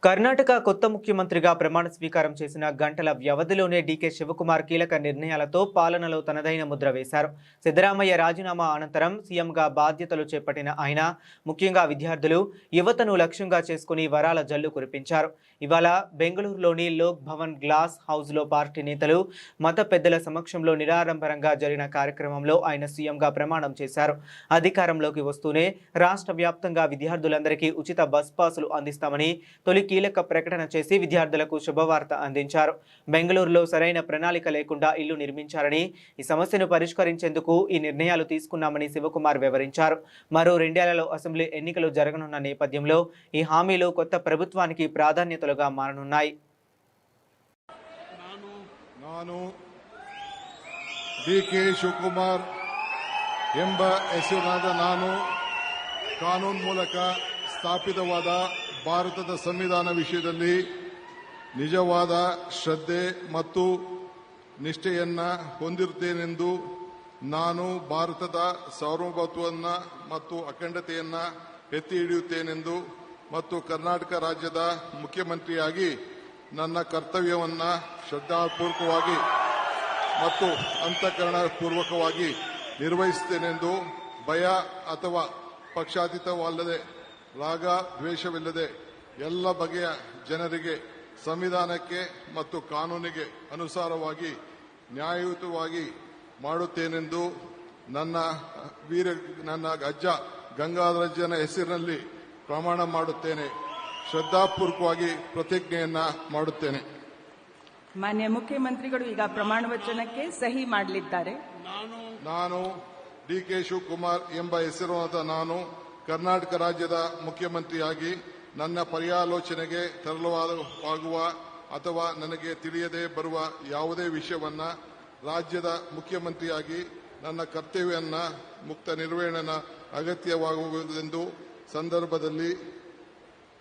కర్ణాటక కొత్త ముఖ్యమంత్రిగా ప్రమాణ స్వీకారం చేసిన గంటల వ్యవధిలోనే డీకే శివకుమార్ కీలక నిర్ణయాలతో పాలనలో తనదైన ముద్ర వేశారు. సిద్ధరామయ్య రాజీనామా అనంతరం సీఎంగా బాధ్యతలు చేపట్టిన ఆయన ముఖ్యంగా విద్యార్థులు, యువతను లక్ష్యంగా చేసుకుని వరాల జల్లు కురిపించారు. ఇవాళ బెంగళూరులోని లోక్ భవన్ గ్లాస్ హౌస్లో పార్టీ నేతలు, మత పెద్దల సమక్షంలో నిరాడంబరంగా జరిగిన కార్యక్రమంలో ఆయన సీఎంగా ప్రమాణం చేశారు. అధికారంలోకి వస్తూనే రాష్ట్ర వ్యాప్తంగా విద్యార్థులందరికీ ఉచిత బస్ పాసులు అందిస్తామని తొలి కీలక ప్రకటన చేసి విద్యార్థులకు శుభవార్త అందించారు. బెంగళూరులో సరైన ప్రణాళిక లేకుండా ఇల్లు నిర్మించారని, ఈ సమస్యను పరిష్కరించేందుకు ఈ నిర్ణయాలు తీసుకున్నామని శివకుమార్ వివరించారు. మరో 2 ఏళ్లలో అసెంబ్లీ ఎన్నికలు జరగనున్న నేపథ్యంలో ఈ హామీలు కొత్త ప్రభుత్వానికి ప్రాధాన్యతలుగా మారనున్నాయి. ನಾನು ಡಿ.ಕೆ. ಶಿವಕುಮಾರ್ ಎಂಬ ಹೆಸರಿನಾದ ನಾನು ಕಾನೂನು ಮೂಲಕ ಸ್ಥಾಪಿತವಾದ ಭಾರತದ ಸಂವಿಧಾನ ವಿಷಯದಲ್ಲಿ ನಿಜವಾದ ಶ್ರದ್ಧೆ ಮತ್ತು ನಿಷ್ಠೆಯನ್ನು ಹೊಂದಿರುತ್ತೇನೆಂದು ನಾನು ಭಾರತದ ಸಾರ್ವಭೌಮತ್ವವನ್ನು ಮತ್ತು ಅಖಂಡತೆಯನ್ನು ಎತ್ತಿ ಹಿಡಿಯುತ್ತೇನೆಂದು ಮತ್ತು ಕರ್ನಾಟಕ ರಾಜ್ಯದ ಮುಖ್ಯಮಂತ್ರಿಯಾಗಿ ನನ್ನ ಕರ್ತವ್ಯವನ್ನು ಶ್ರದ್ಧಾಪೂರ್ವಕವಾಗಿ ಮತ್ತು ಅಂತಃಕರಣಪೂರ್ವಕವಾಗಿ ನಿರ್ವಹಿಸುತ್ತೇನೆಂದು ಭಯ ಅಥವಾ ಪಕ್ಷಾತೀತವಲ್ಲದೆ ರಾಗ ದ್ವೇಷವಿಲ್ಲದೆ ಎಲ್ಲ ಬಗೆಯ ಜನರಿಗೆ ಸಂವಿಧಾನಕ್ಕೆ ಮತ್ತು ಕಾನೂನಿಗೆ ಅನುಸಾರವಾಗಿ ನ್ಯಾಯಯುತವಾಗಿ ಮಾಡುತ್ತೇನೆಂದು ನನ್ನ ಅಜ್ಜ ಗಂಗಾಧರಜ್ಜನ ಹೆಸರಿನಲ್ಲಿ ಪ್ರಮಾಣ ಮಾಡುತ್ತೇನೆ. ಶ್ರದ್ಧಾಪೂರ್ವಕವಾಗಿ ಪ್ರತಿಜ್ಞೆಯನ್ನ ಮಾಡುತ್ತೇನೆ. ಮಾನ್ಯ ಮುಖ್ಯಮಂತ್ರಿಗಳು ಈಗ ಪ್ರಮಾಣ ವಚನಕ್ಕೆ ಸಹಿ ಮಾಡಲಿದ್ದಾರೆ. ನಾನು ಡಿ.ಕೆ. ಶಿವಕುಮಾರ್ ಎಂಬ ಹೆಸರಾದ ನಾನು ಕರ್ನಾಟಕ ರಾಜ್ಯದ ಮುಖ್ಯಮಂತ್ರಿಯಾಗಿ ನನ್ನ ಪರ್ಯಾಲೋಚನೆಗೆ ತರಲಾಗುವ ಅಥವಾ ನನಗೆ ತಿಳಿಯದೆ ಬರುವ ಯಾವುದೇ ವಿಷಯವನ್ನ ರಾಜ್ಯದ ಮುಖ್ಯಮಂತ್ರಿಯಾಗಿ ನನ್ನ ಕರ್ತವ್ಯವನ್ನ ಮುಕ್ತ ನಿರ್ವಹಣೆ ಅಗತ್ಯವಾಗುವುದೆಂದು ಸಂದರ್ಭದಲ್ಲಿ